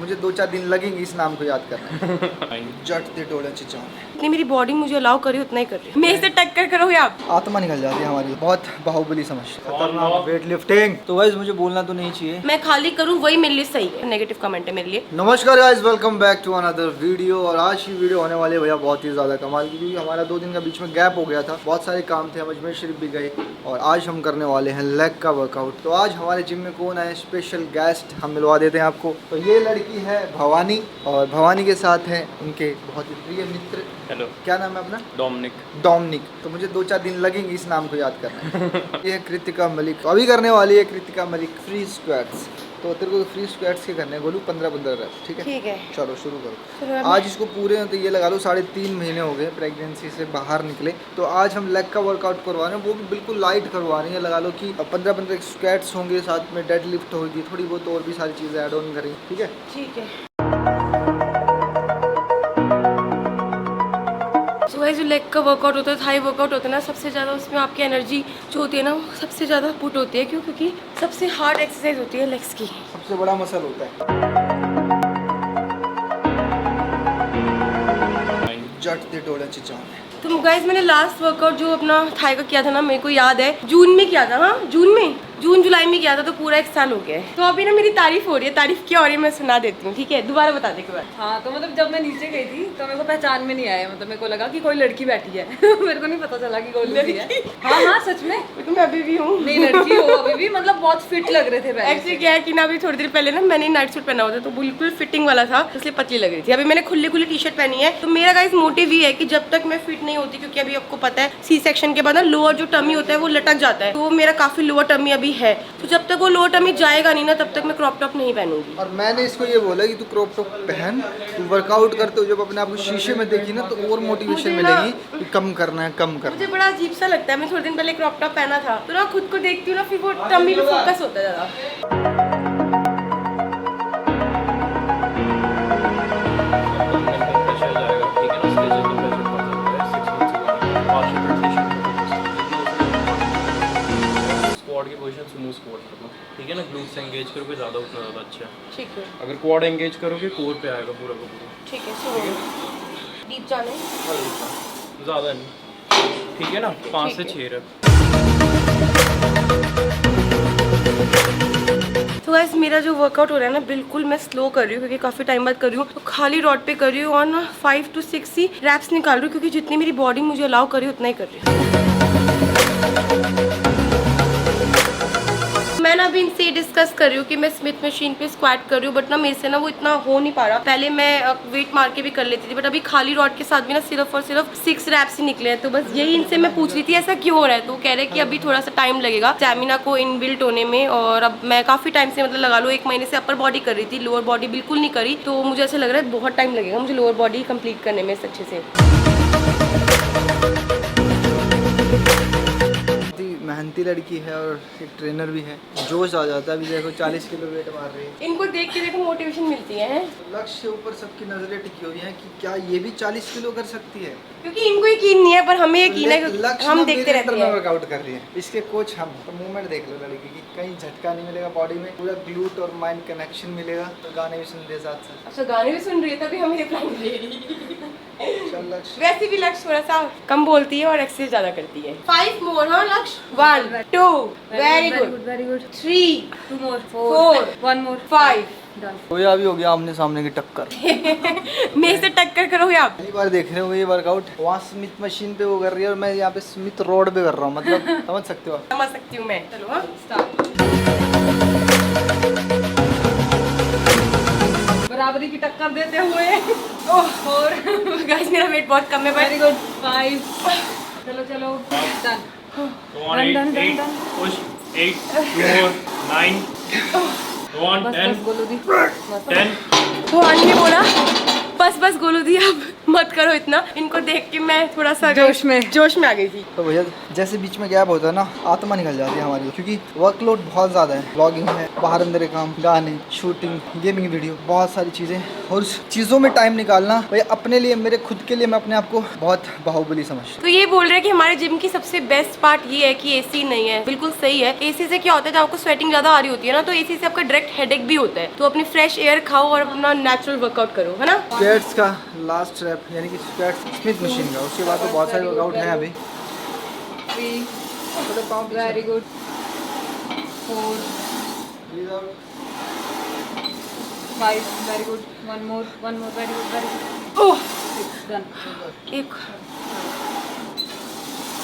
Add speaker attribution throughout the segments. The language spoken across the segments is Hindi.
Speaker 1: मुझे 2-4 दिन लगेंगे इस नाम को याद करने। जट दे टोले चिचाने।
Speaker 2: इतनी मेरी बॉडी मुझे अलाउ करे उतना ही कर रही है। मेरे से टक्कर करोगे आप?
Speaker 1: आत्मा निकल जाती है हमारी, बहुत बाहुबली समझ, खतरनाक वेट लिफ्टिंग। तो गाइस मुझे बोलना तो नहीं चाहिए,
Speaker 2: मैं खाली करूं वही मेरे लिए सही है। नेगेटिव कमेंट है मेरे लिए।
Speaker 1: नमस्कार guys, welcome back to another video. और आज की वीडियो होने वाली है भैया बहुत ही ज़्यादा कमाल की, क्योंकि हमारा 2 दिन का बीच में गैप हो गया था, बहुत सारे काम थे, हम अजमेर शरीफ भी गए और आज हम करने वाले हैं लेग का वर्कआउट। तो आज हमारे जिम में कौन आए, स्पेशल गेस्ट हम मिलवा देते हैं आपको। तो ये लड़की है भवानी, और भवानी के साथ हैं उनके बहुत ही प्रिय मित्र।
Speaker 3: हेलो,
Speaker 1: क्या नाम है अपना? डोमिनिक। तो मुझे 2-4 दिन लगेंगे इस नाम को याद करने। ये है कृतिका मलिक, अभी करने वाली है कृतिका मलिक फ्री स्क्वाट्स। तो तेरे को फ्री स्क्वाट्स के करने बोलूँ 15-15 रेप्स, ठीक है?
Speaker 2: ठीक है,
Speaker 1: चलो शुरू करो। आज इसको पूरे तो ये लगा लो 3.5 महीने हो गए प्रेगनेंसी से बाहर निकले। तो आज हम लेग का वर्कआउट करवा रहे हैं, वो भी बिल्कुल लाइट करवा रहे हैं। लगा लो कि 15-15 स्क्वाट्स होंगे, साथ में डेड लिफ्ट होगी, थोड़ी बहुत और भी सारी चीज़ें ऐड ऑन करेंगे, ठीक है?
Speaker 2: ठीक है। जो लेग का वर्कआउट होता है, थाई वर्कआउट होता है ना, सबसे ज़्यादा उसमें आपकी एनर्जी जो होती है ना, वो सबसे ज़्यादा पुट होती है। क्यों? क्योंकि सबसे हार्ड एक्सरसाइज होती है लेग्स की,
Speaker 1: सबसे बड़ा मसल होता है। जट दे टोले चिचाने।
Speaker 2: तो गाइस मैंने लास्ट वर्कआउट जो अपना थाई का किया था ना, मेरे को याद है जून में किया था। हाँ, जून जुलाई में किया था, तो पूरा 1 साल हो गया है। तो अभी ना मेरी तारीफ हो रही है। तारीफ क्या हो रही है मैं सुना देती हूँ, ठीक है? दोबारा बता दे एक बार।
Speaker 4: हाँ, तो मतलब जब मैं नीचे गई थी तो मेरे को पहचान में नहीं आया, मतलब मेरे को लगा कि कोई लड़की बैठी है। मेरे को नहीं पता चला कि कोई लड़की है। हाँ, सच में।
Speaker 2: तो मैं अभी भी हूँ,
Speaker 4: नहीं लड़की हो अभी भी, मतलब बहुत फिट लग रहे थे।
Speaker 2: एक्चुअली क्या है कि ना, अभी थोड़ी देर पहले ना मैंने नाइट सूट पहना हुआ था, तो बिल्कुल फिटिंग वाला था, इसलिए पतली लग रही थी। अभी मैंने खुली टी शर्ट पहनी है। तो मेरा गाइस मोटिव ये है कि जब तक मैं फिट नहीं होती, क्योंकि अभी आपको पता है सी सेक्शन के बाद ना लोअर जो टमी होता है वो लटक जाता है, तो मेरा काफी लोअर टमी अभी है। तो जब तक वो लोअर टमी जाएगा नहीं ना, तब तक मैं क्रॉप टॉप नहीं पहनूंगी।
Speaker 1: और मैंने इसको ये बोला कि तू क्रॉप टॉप पहन, तू वर्कआउट करते हो, जब अपने आप को शीशे में देखी ना, तो और मोटिवेशन मिलेगी कि कम करना है, कम करना।
Speaker 2: मुझे बड़ा अजीब सा लगता है, मैं थोड़े दिन पहले क्रॉप टॉप पहना था, तो ना खुद को देखती हूँ ना, फिर वो टमी पे फोकस होता है ज़्यादा।
Speaker 3: ठीक है ना, ग्लूट्स एंगेज करोगे ज़्यादा, उतना ज़्यादा अच्छा है।
Speaker 2: ठीक है,
Speaker 3: अगर क्वाड एंगेज करोगे कोर पे आएगा पूरा का पूरा।
Speaker 2: ठीक है। सुनो, डीप जाने
Speaker 3: ज़्यादा नहीं, ठीक है ना? 5 से 6 रेप।
Speaker 2: तो गाइस मेरा जो वर्कआउट हो रहा है ना, बिल्कुल मैं स्लो कर रही हूँ, क्योंकि काफ़ी टाइम बाद कर रही हूँ। तो खाली रॉड पे कर रही हूँ और ना 5 to 6 ही रैप्स निकाल रही हूँ, क्योंकि जितनी मेरी बॉडी मुझे अलाउ कर रही है उतना ही कर रही हूँ। मैं ना अभी इनसे डिस्कस कर रही हूँ कि मैं स्मिथ मशीन पे स्क्वाट कर रही हूँ, बट ना मेरे से ना वो इतना हो नहीं पा रहा। पहले मैं वेट मार के भी कर लेती थी, बट अभी खाली रॉड के साथ भी ना सिर्फ और सिर्फ 6 रैप्स ही निकले हैं। तो बस यही इनसे मैं पूछ रही थी ऐसा क्यों हो रहा है। तो वो कह रहे हैं कि अभी थोड़ा सा टाइम लगेगा स्टैमिना को इनबिल्ट होने में, और अब मैं काफ़ी टाइम से, मतलब लगा लो 1 महीने से अपर बॉडी कर रही थी, लोअर बॉडी बिल्कुल नहीं करी। तो मुझे ऐसा लग रहा है बहुत टाइम लगेगा मुझे लोअर बॉडी कंप्लीट करने में अच्छे से।
Speaker 1: मेहनती लड़की है और एक ट्रेनर भी है, जोश आ जाता है। अभी देखो 40 किलो वेट मार रही है।
Speaker 2: इनको देख के देखो मोटिवेशन मिलती है।
Speaker 1: लक्ष्य के ऊपर सबकी नजरें टिकी हुई हैं कि क्या ये भी 40 किलो कर सकती है,
Speaker 2: क्योंकि इनको यकीन नहीं है, पर हमें यकीन है, क्योंकि हम देखते रहते हैं।
Speaker 1: वर्कआउट कर रही है इसके कोच हम। तो मूवमेंट देख लो लड़की की, कहीं झटका नहीं मिलेगा बॉडी में, पूरा ग्लूट और माइंड कनेक्शन मिलेगा। तो गाने भी सुन रही है साथ साथ।
Speaker 2: अच्छा, गाने भी सुन रही है, तभी हम रिप्लाई दे रही।
Speaker 1: चल लक्ष्य,
Speaker 2: वैसे भी लक्ष्य थोड़ा सा कम बोलती है और एक्सरसाइज ज्यादा करती है। 5 मोर, हाँ लक्ष्य। 1 2 वेरी गुड 3
Speaker 4: 2 more
Speaker 2: 4
Speaker 4: 1 more
Speaker 2: 5
Speaker 1: तो ये अभी हो गया आमने सामने की टक्कर।
Speaker 2: मेरे से टक्कर करोगे आप?
Speaker 1: पहली बार देख रहे हो ये वर्कआउट। वहाँ स्मिथ मशीन पे वो कर रही है और मैं यहाँ पे स्मिथ रोड पे कर रहा हूँ, मतलब समझ सकते हो आप।
Speaker 2: समझ सकती हूँ मैं। चलो हाँ,
Speaker 4: स्टार्ट। बराबरी की टक्कर देते हुए
Speaker 2: और गाइस मेरा वेट बहुत कम है।
Speaker 4: Very good 5। चलो done.
Speaker 3: Go on, 8 push 8 2 more 9 go on 10
Speaker 4: बस गोलू दी
Speaker 3: 10
Speaker 2: वो आंटी ने बोला बस गोलू दी अब। मत करो इतना, इनको देख के मैं थोड़ा सा
Speaker 4: जोश में
Speaker 2: आ गई थी।
Speaker 1: तो भैया जैसे बीच में गैप होता है ना, आत्मा निकल जाती है हमारी, क्योंकि वर्कलोड बहुत ज़्यादा है। ब्लॉगिंग है, बाहर अंदर के काम, गाने, शूटिंग, गेमिंग वीडियो, बहुत सारी चीज़ें, और उस चीज़ों में टाइम निकालना भैया अपने लिए, मेरे खुद के लिए, मैं अपने आप को बहुत बाहुबली समझता
Speaker 2: तो ये बोल रहे हैं कि हमारे जिम की सबसे बेस्ट पार्ट ये है कि एसी नहीं है। बिल्कुल सही है। एसी से क्या होता है, जब आपको स्वेटिंग ज्यादा आ रही होती है ना, तो एसी से आपका डायरेक्ट हेडेक भी होता है। तो अपनी फ्रेश एयर खाओ और अपना नेचुरल वर्कआउट करो, है ना।
Speaker 1: स्क्वाट्स का लास्ट रैप, यानी कि स्क्वाट्स स्मिथ मशीन का, उसके बाद तो बहुत सारे वर्कआउट हैं अभी।
Speaker 4: 3 very good 4 5 very good 1 more very good
Speaker 2: oh
Speaker 4: 6 done.
Speaker 2: एक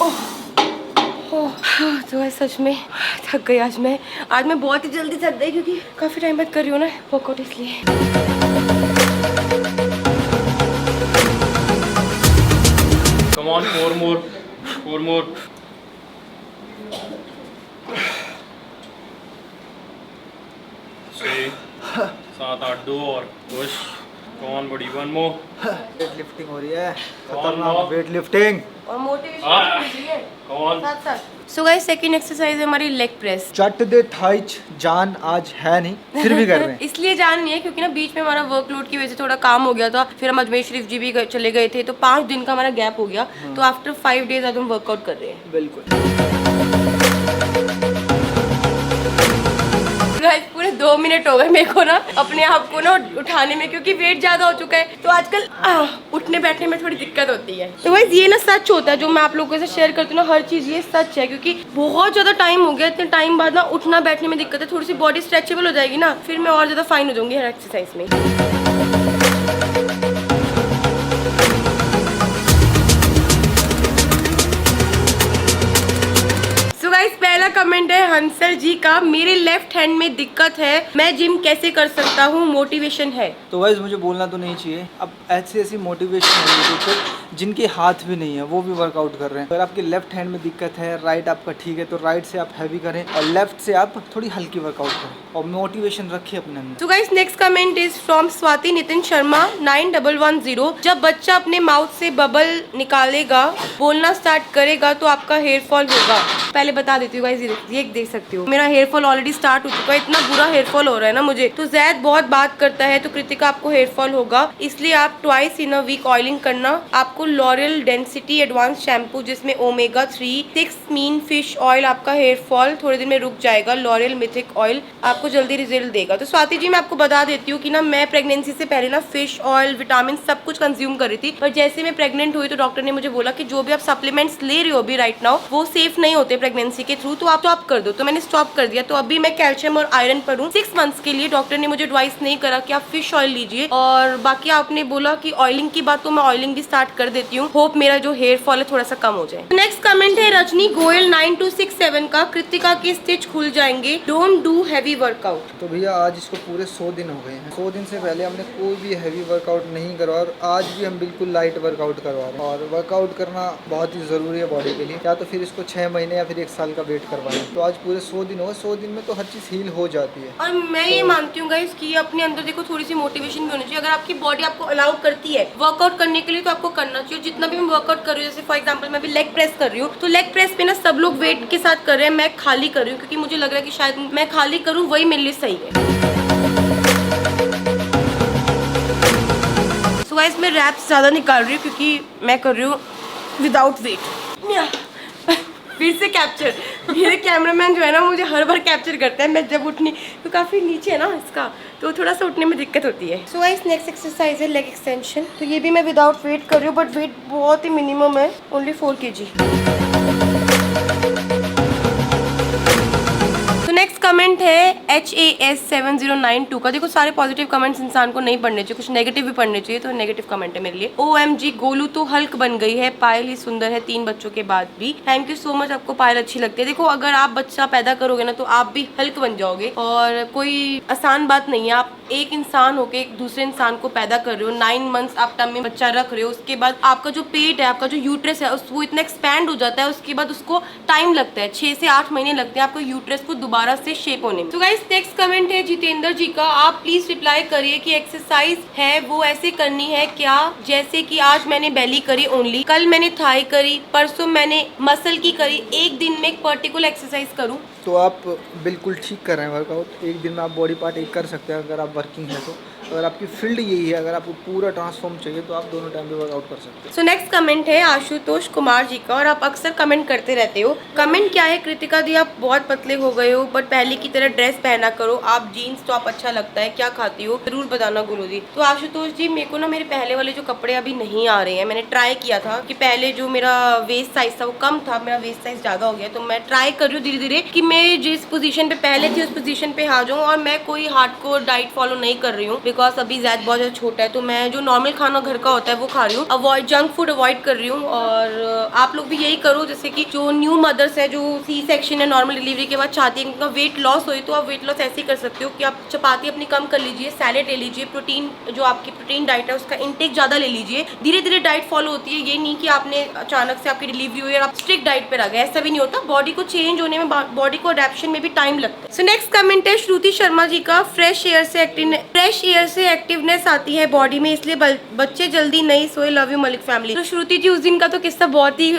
Speaker 2: ओह ओह, तो है सच में थक गई आज मैं बहुत ही जल्दी थक गई, क्योंकि काफी टाइम बाद कर रही हूँ ना वर्कआउट, इसलिए।
Speaker 3: Come on, 4 more. 6 7 8 2 और पुश। कौन बड़ी 1 more।
Speaker 1: वेट लिफ्टिंग हो रही है,
Speaker 3: कौन
Speaker 1: खतरनाक
Speaker 3: लोग?
Speaker 1: Weight lifting.
Speaker 2: और मोटिवेशन
Speaker 3: हाँ। कौन
Speaker 2: साथ साथ। सो गाइस, सेकंड एक्सरसाइज है हमारी लेग प्रेस।
Speaker 1: चट दे थाइच, जान आज है नहीं, फिर भी कर रहे हैं।
Speaker 2: इसलिए जान नहीं है क्योंकि ना बीच में हमारा वर्कलोड की वजह से थोड़ा काम हो गया था, फिर हम अजमेर शरीफ जी भी चले गए थे, तो 5 दिन का हमारा गैप हो गया। तो आफ्टर 5 डेज आज हम वर्कआउट कर रहे हैं।
Speaker 1: बिल्कुल।
Speaker 2: गाइस, पूरे 2 मिनट हो गए मेरे को ना अपने आप को ना उठाने में, क्योंकि वेट ज्यादा हो चुका है। तो आजकल उठने बैठने में थोड़ी दिक्कत होती है। तो गाइस, ये ना सच होता है जो मैं आप लोगों से शेयर करती हूँ ना, हर चीज ये सच है, क्योंकि बहुत ज्यादा टाइम हो गया। इतने टाइम बाद ना उठना बैठने में दिक्कत है। थोड़ी सी बॉडी स्ट्रेचेबल हो जाएगी ना, फिर मैं और ज्यादा फाइन हो जाऊंगी हर एक्सरसाइज में। गाइस, पहला कमेंट है हंसल जी का, मेरे लेफ्ट हैंड में दिक्कत है, मैं जिम कैसे कर सकता हूँ, मोटिवेशन है।
Speaker 1: तो गाइस, मुझे बोलना तो नहीं चाहिए, अब ऐसी मोटिवेशन है यूट्यूब पे, जिनके हाथ भी नहीं है वो भी वर्कआउट कर रहे हैं। अगर आपके लेफ्ट हैंड में दिक्कत है, राइट आपका ठीक है, तो राइट से आप हैवी करें और लेफ्ट से आप थोड़ी हल्की वर्कआउट करें और मोटिवेशन रखिए अपने अंदर।
Speaker 2: तो guys, next comment is from Swati Nitin Sharma 9110। जब बच्चा अपने माउथ से बबल निकालेगा, बोलना स्टार्ट करेगा, तो आपका हेयर फॉल होगा। पहले बता देती हूँ गाइस, ये देख सकते हो मेरा हेयर फॉल ऑलरेडी स्टार्ट हो चुका है। इतना बुरा हेयर फॉल हो रहा है ना मुझे। तो जैद बहुत बात करता है, तो कृतिका आपको हेयर फॉल होगा, इसलिए आप twice in a week oiling करना। आपको लॉरियल डेंसिटी एडवांस शैम्पू जिसमें ओमेगा 3 6 मीन फिश ऑयल, आपका हेयर फॉल थोड़े दिन में रुक जाएगा। लॉरियल मिथिक ऑयल आपको जल्दी रिजल्ट देगा। तो स्वाति जी, मैं आपको बता देती हूँ कि ना मैं प्रेगनेंसी से पहले ना फिश ऑयल, विटामिन सब कुछ कंज्यूम कर रही थी, पर जैसे मैं प्रेग्नेंट हुई तो डॉक्टर ने मुझे बोला कि जो भी आप सप्लीमेंट्स ले रहे हो अभी राइट नाउ, वो सेफ नहीं होते प्रेगनेंसी के थ्रू, तो आप स्टॉप कर दो। तो मैंने स्टॉप कर दिया। तो अभी मैं कैल्शियम और आयरन पर हूँ 6 मंथ्स के लिए। डॉक्टर ने मुझे एडवाइस नहीं करा कि आप फिश ऑयल लीजिए, और बाकी आपने बोला कि ऑयलिंग की बात, तो मैं ऑयलिंग भी स्टार्ट कर देती हूँ। होप मेरा जो हेयर फॉल है थोड़ा सा कम हो जाए। नेक्स्ट कमेंट है रजनी गोयल 9267 का, कृतिका के स्टिच खुल जाएंगे, डोंट डू हैवी वर्कआउट।
Speaker 1: तो भैया आज इसको पूरे 100 दिन हो गए हैं। 100 दिन से पहले हमने कोई भी हैवी वर्कआउट नहीं करवाया, और आज भी हम बिल्कुल लाइट वर्कआउट करवा रहे हैं। और वर्कआउट करना बहुत ही ज़रूरी है बॉडी के लिए, या तो फिर इसको 6 महीने या फिर 1 साल का वेट करवाएं। तो आज पूरे 100 दिन हो गए। 100 दिन में तो हर चीज़ हील हो जाती है।
Speaker 2: और मैं ये मानती हूँ गाइस कि अपने अंदर देखो थोड़ी सी मोटिवेशन भी होनी चाहिए। अगर आपकी बॉडी आपको अलाउ करती है वर्कआउट करने के लिए, तो आपको करना चाहिए। जितना भी मैं वर्कआउट कर रही हूँ, जैसे फॉर एग्जांपल मैं भी लेग प्रेस कर रही हूँ, तो लेग प्रेस पे ना सब लोग वेट के साथ कर रहे हैं, मैं खाली कर रही हूँ, क्योंकि मुझे लग रहा है कि शायद मैं खाली करूँ वही मेरे लिए सही है। सो गाइस, मैं रैप्स ज़्यादा निकाल रही हूँ क्योंकि मैं कर रही हूँ विदाउट वेट। फिर से कैप्चर, मेरे कैमरामैन जो है ना मुझे हर बार कैप्चर करता है। मैं जब उठनी, तो काफ़ी नीचे है ना इसका, तो थोड़ा सा उठने में दिक्कत होती है। सो गाइस, नेक्स्ट एक्सरसाइज है लेग एक्सटेंशन। तो ये भी मैं विदाउट वेट कर रही हूँ, बट वेट बहुत ही मिनिमम है, ओनली 4 kg। तो नेक्स्ट कमेंट है HAS7092 का। देखो सारे पॉजिटिव कमेंट्स इंसान को नहीं पढ़ने चाहिए, कुछ नेगेटिव भी पढ़ने चाहिए, तो नेगेटिव कमेंट है मेरे लिए। OMG गोलू तो हल्क बन गई है, पायल ही सुंदर है 3 बच्चों के बाद भी। थैंक यू सो मच, आपको पायल अच्छी लगती है। देखो अगर आप बच्चा पैदा करोगे ना, तो आप भी हल्क बन जाओगे, और कोई आसान बात नहीं है। आप एक इंसान होके एक दूसरे इंसान को पैदा कर रहे हो, 9 मंथ्स आप टम में बच्चा रख रहे हो, उसके बाद आपका जो पेट है, आपका जो यूट्रस है, वो इतना एक्सपैंड हो जाता है, उसके बाद उसको टाइम लगता है, 6 से 8 महीने लगते हैं आपको यूट्रस को दोबारा दोबारा से शेप होने में। तो गाइस नेक्स्ट कमेंट है जितेंद्र जी का, आप प्लीज रिप्लाई करिए कि एक्सरसाइज है वो ऐसे करनी है क्या, जैसे कि आज मैंने बेली करी ओनली, कल मैंने थाई करी, परसों मैंने मसल की करी, एक दिन में एक पर्टिकुलर एक्सरसाइज करूं।
Speaker 1: तो आप बिल्कुल ठीक कर रहे हैं वर्कआउट। एक दिन में आप बॉडी पार्ट एक कर सकते हैं अगर आप वर्किंग है तो। अगर आपकी फील्ड यही है, अगर आपको पूरा ट्रांसफॉर्म चाहिए तो आप दोनों टाइम पे वर्कआउट कर सकते हैं।
Speaker 2: सो नेक्स्ट कमेंट है आशुतोष कुमार जी का, और आप अक्सर कमेंट करते रहते हो। कमेंट क्या है, कृतिका दी आप बहुत पतले हो गए हो, बट पहले की तरह ड्रेस पहना करो, आप जीन्स तो आप अच्छा लगता है, क्या खाती हो जरूर बताना गुरुजी। तो आशुतोष जी मेरे को ना मेरे पहले वाले जो कपड़े अभी नहीं आ रहे हैं, मैंने ट्राई किया था कि पहले जो मेरा वेस्ट साइज था वो कम था, मेरा वेस्ट साइज ज्यादा हो गया, तो मैं ट्राई कर रही हूँ धीरे धीरे कि मैं जिस पोजीशन पे पहले थी उस पोजीशन पे आ जाऊँ। और मैं कोई हार्डकोर डाइट फॉलो नहीं कर रही हूँ, बिकॉज अभी ज़्यादा बहुत ज़्यादा छोटा है, तो मैं जो नॉर्मल खाना घर का होता है वो खा रही हूँ, अवॉइड जंक फूड अवॉइड कर रही हूँ। और आप लोग भी यही करो, जैसे कि जो न्यू मदर्स है जो सी सेक्शन है नॉर्मल डिलीवरी के बाद चाहती है उनका वेट लॉस हो, तो आप वेट लॉस ऐसे ही कर सकते हो कि आप चपाती अपनी कम कर लीजिए, सैलेड ले लीजिए, प्रोटीन जो आपकी प्रोटीन डाइट है उसका इंटेक ज़्यादा ले लीजिए, धीरे धीरे डाइट फॉलो होती है। ये नहीं कि आपने अचानक से आपकी डिलीवरी हुई और आप स्ट्रिक्ट डाइट पर आ गए, ऐसा भी नहीं होता। बॉडी को चेंज होने में, बॉडी को अडेप्शन में भी टाइम लगता है। सो नेक्स्ट कमेंट है श्रुति शर्मा जी का, फ्रेश एयर से एक्टिवनेस आती है बॉडी में, इसलिए बच्चे जल्दी नहीं सोए, लव यू मलिक फैमिली। तो श्रुति जी उस दिन का तो किस्सा बहुत ही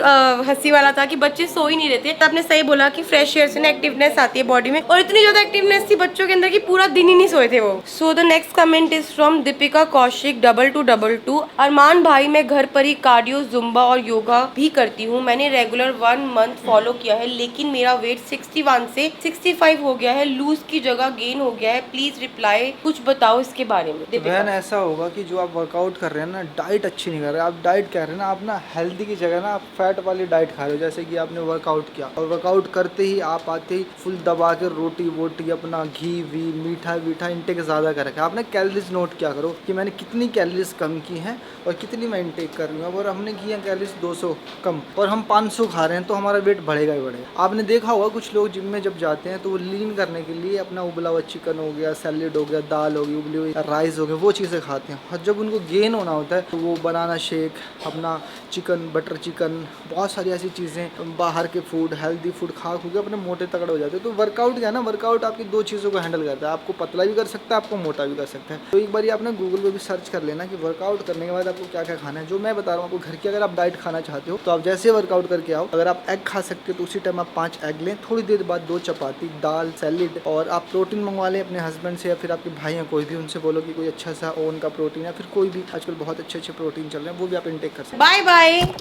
Speaker 2: हंसी वाला था कि बच्चे सो ही नहीं रहे थे। तो आपने सही बोला कि फ्रेश एयर से ना एक्टिवनेस आती है बॉडी में, और इतनी ज्यादा एक्टिवनेस थी बच्चों के अंदर कि पूरा दिन ही नहीं सोए थे वो। So the next comment is from Deepika Kaushik 2222। अरमान भाई मैं घर पर ही कार्डियो, जुम्बा और योगा भी करती हूँ, मैंने रेगुलर 1 मंथ फॉलो किया है, लेकिन मेरा वेट 61 से 65 हो गया है, लूज की जगह गेन हो गया है, प्लीज रिप्लाई कुछ बताओ इसके बारे में।
Speaker 1: वैन ऐसा होगा कि जो आप वर्कआउट कर रहे हैं ना, डाइट अच्छी नहीं कर रहे, आप डाइट कह रहे हैं ना, आप ना हेल्दी की जगह ना आप फैट वाली डाइट खा रहे हो। जैसे कि आपने वर्कआउट किया और वर्कआउट करते ही आप आते ही फुल दबा के रोटी वोटी अपना घी वी मीठा वीठा इंटेक ज़्यादा कर रखा है। आपने कैलोरीज नोट क्या करो कि मैंने कितनी कैलोरीज कम की हैं और कितनी मैं इंटेक कर रही हूँ। और हमने की है कैलोरीज 200 कम और हम 500 खा रहे हैं, तो हमारा वेट बढ़ेगा ही बढ़ेगा। आपने देखा होगा कुछ लोग जिम में जब जाते हैं तो वो लीन करने के लिए अपना उबला हुआ चिकन हो गया, सैलेड हो गया, दाल हो गई, उबली हुई राइस हो गया, वो चीज़ें खाते हैं। और जब उनको गेन होना होता है तो वो बनाना शेक, अपना चिकन, बटर चिकन, बहुत सारी ऐसी चीज़ें, बाहर के फूड, हेल्दी फूड खा के अपने मोटे तगड़े हो जाते हैं। तो वर्कआउट क्या है ना, वर्कआउट आपकी दो चीज़ों को हैंडल करता है, आपको पतला भी कर सकता है, आपको मोटा भी कर सकता है। तो एक बार आपने गूगल पे भी सर्च कर लेना कि वर्कआउट करने के बाद आपको क्या क्या खाना है। जो मैं बता रहा हूँ आपको घर की अगर आप डाइट खाना चाहते हो तो आप जैसे वर्कआउट करके आओ, अगर आप एग खा सकते हो तो उसी टाइम आप 5 एग लें, थोड़ी देर बाद 2 चपाती, दाल, सैलेड, और आप प्रोटीन मंगवा लें अपने हस्बैंड से या फिर आपके भाई हैं कोई भी, उनसे बोलो कि कोई अच्छा सा ओन का प्रोटीन या फिर कोई भी आजकल बहुत अच्छे प्रोटीन चल रहे हैं वो भी आप इंटेक कर सकते हैं।
Speaker 2: Bye bye.